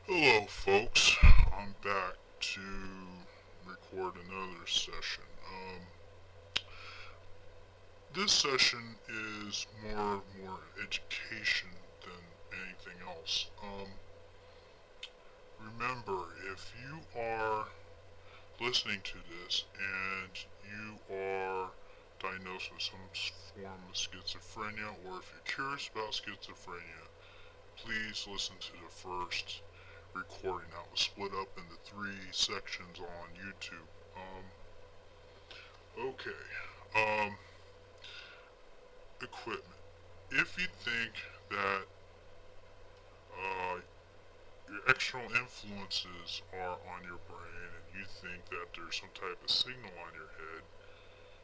Hello, folks. I'm back to record another session. This session is more education than anything else. Remember, if you are listening to this and you are diagnosed with some form of schizophrenia, or if you're curious about schizophrenia, please listen to the first recording that was split up into three sections on YouTube. Okay. Um, Equipment. If you think that your external influences are on your brain and you think that there's some type of signal on your head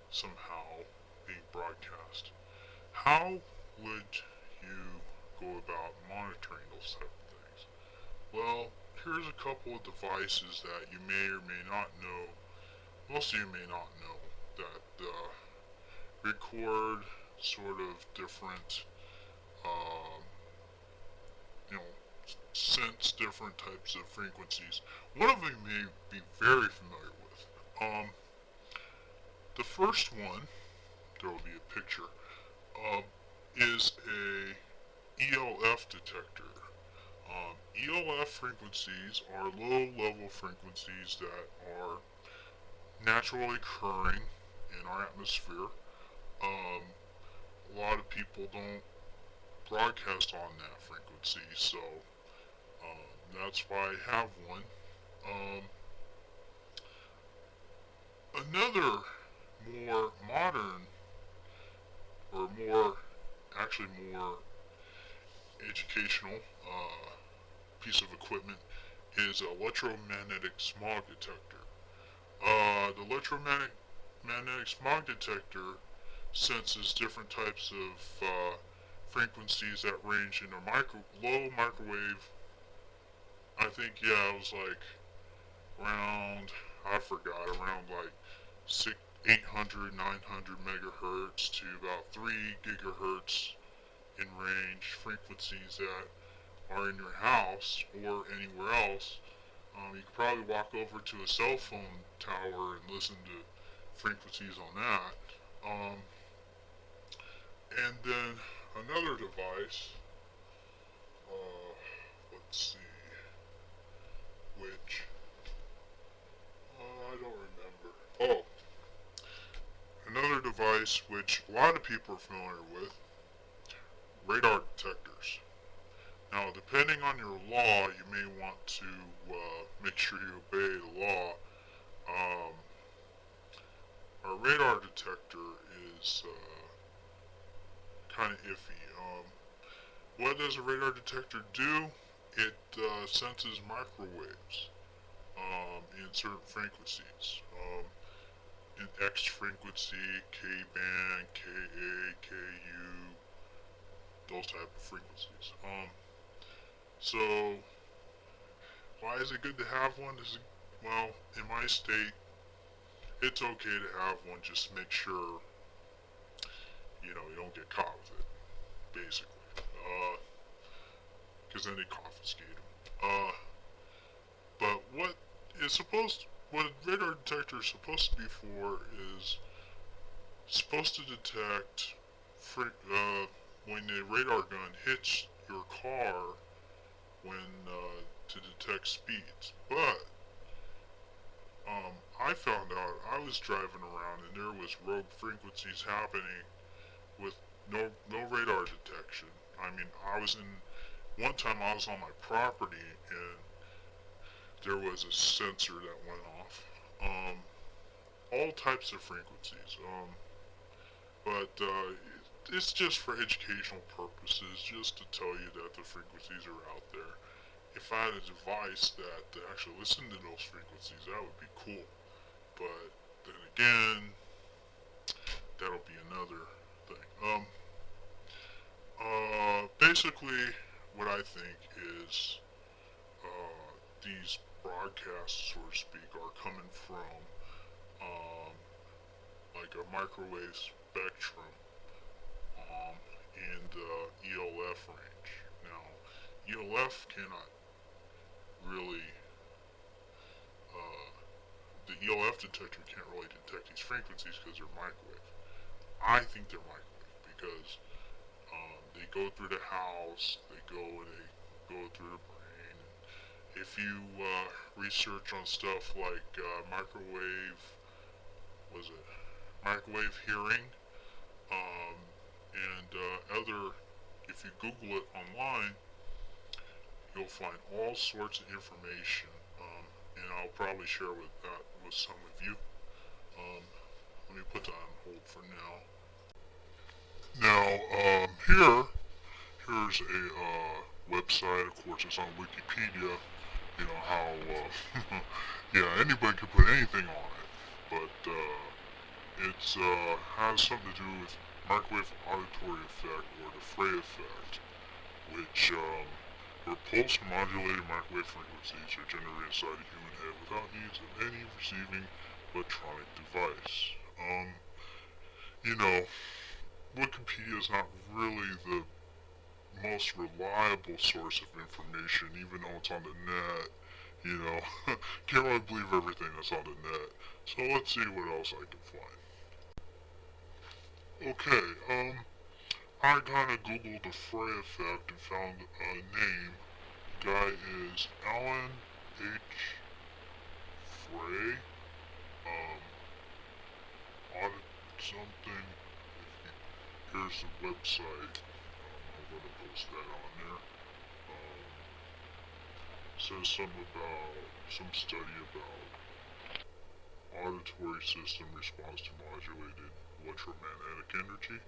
somehow being broadcast, how would you go about monitoring those type of things? Well, here's a couple of devices that you may or may not know. Most of you may not know that record sort of different, um, you know, sense different types of frequencies. One of them you may be very familiar with. The first one, there will be a picture, uh, is a ELF detector. ELF frequencies are low-level frequencies that are naturally occurring in our atmosphere. Um, a lot of people don't broadcast on that frequency, so that's why I have one. Um, Another more modern, or more educational piece of equipment is an electromagnetic smog detector. The electromagnetic smog detector senses different types of frequencies that range in a low microwave. I think, yeah, it was like around, I forgot, around like 800, 900 megahertz to about 3 gigahertz in range frequencies that are in your house or anywhere else. You could probably walk over to a cell phone tower and listen to frequencies on that. Um, and then another device, uh, let's see, which I don't remember. Oh, another device which a lot of people are familiar with, radar detectors. Now, depending on your law, you may want to make sure you obey the law. Um, a radar detector is kind of iffy. What does a radar detector do? It senses microwaves in certain frequencies. In X frequency, K band, KA, KU, those type of frequencies. So why is it good to have one? Well, in my state, it's okay to have one. Just make sure you don't get caught with it, basically. Because then they confiscate them. But what a radar detector is supposed to be for is supposed to detect when the radar gun hits your car to detect speeds. But I found out I was driving around and there was rogue frequencies happening with no radar detection. I mean, one time I was on my property and there was a sensor that went off. All types of frequencies. But it's just for educational purposes, just to tell you that the frequencies are out there. If I had a device that actually listened to those frequencies, that would be cool. But then again, that'll be another thing. Basically, what I think is these broadcasts, so to speak, are coming from um, like a microwave spectrum in the ELF range. Now, ELF cannot really, uh, the ELF detector can't really detect these frequencies because they're microwave. I think they're microwave because they go through the house, they go through the brain. If you research on stuff like was it microwave hearing, um, and other, if you Google it online, you'll find all sorts of information, and I'll probably share with some of you. Um, Let me put that on hold for now. Now, here's a website. Of course, it's on Wikipedia. You know how, yeah, anybody can put anything on it, but it's has something to do with microwave auditory effect or the Frey effect, which where pulse modulated microwave frequencies are generated inside the human head without needs of any receiving electronic device. You know, Wikipedia is not really the most reliable source of information, even though it's on the net. You know, can't really believe everything that's on the net. So let's see what else I can find. Okay, I kind of googled the Frey effect and found a name. The guy is Alan H. Frey. Audit something. Here's the website. I'm going to post that on there. Says something about some study about auditory system response to modulated electromagnetic energy.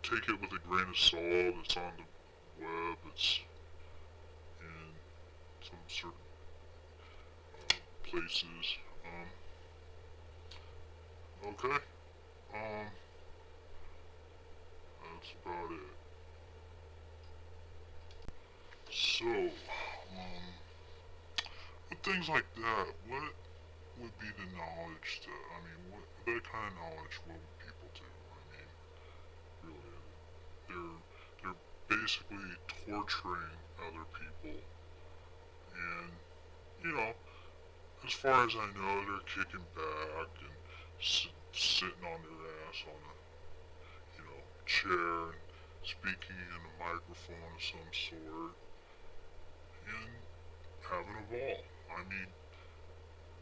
Take it with a grain of salt. It's on the web. It's in some certain places. Okay. That's about it. So, with things like that, what would be the knowledge that, I mean, what kind of knowledge would people do? I mean, really, they're basically torturing other people, and, you know, as far as I know, they're kicking back and sitting on their ass on a, chair and speaking in a microphone of some sort and having a ball. I mean,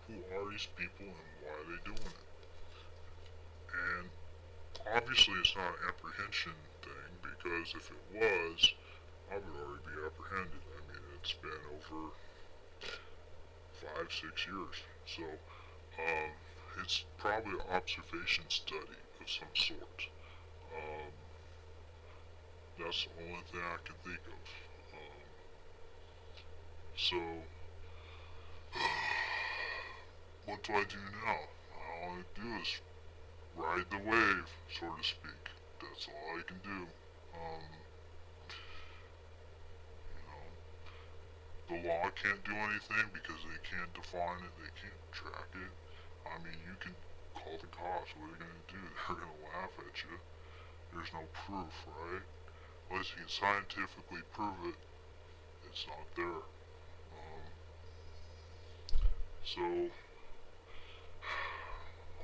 who are these people and why are they doing it? And obviously it's not an apprehension thing, because if it was, I would already be apprehended. I mean, it's been over 5, 6 years. So, it's probably an observation study of some sort. That's the only thing I can think of. So, what do I do now? All I do is ride the wave, so to speak. That's all I can do. The law can't do anything because they can't define it, they can't track it. I mean, you can call the cops, what are they going to do? They're going to laugh at you. There's no proof, right? Unless you can scientifically prove it, it's not there. So,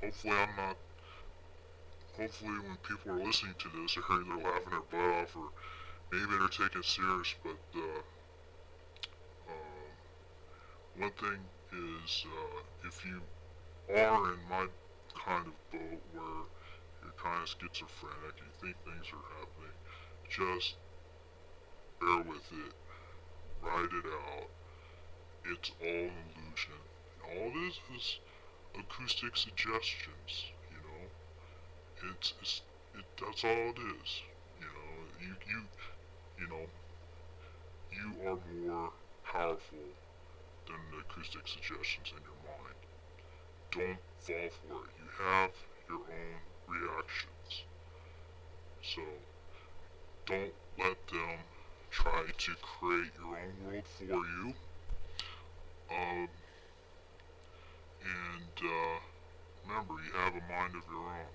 hopefully I'm not, hopefully when people are listening to this, they're either laughing their butt off or maybe they're taking it serious, but, one thing is, if you are in my kind of boat where you're kind of schizophrenic, you think things are happening, just bear with it, ride it out. It's all an illusion. All it is acoustic suggestions, you know. That's all it is. You know, you are more powerful than the acoustic suggestions in your mind. Don't fall for it. You have your own reactions. So, don't let them try to create your own world for you. And remember, you have a mind of your own.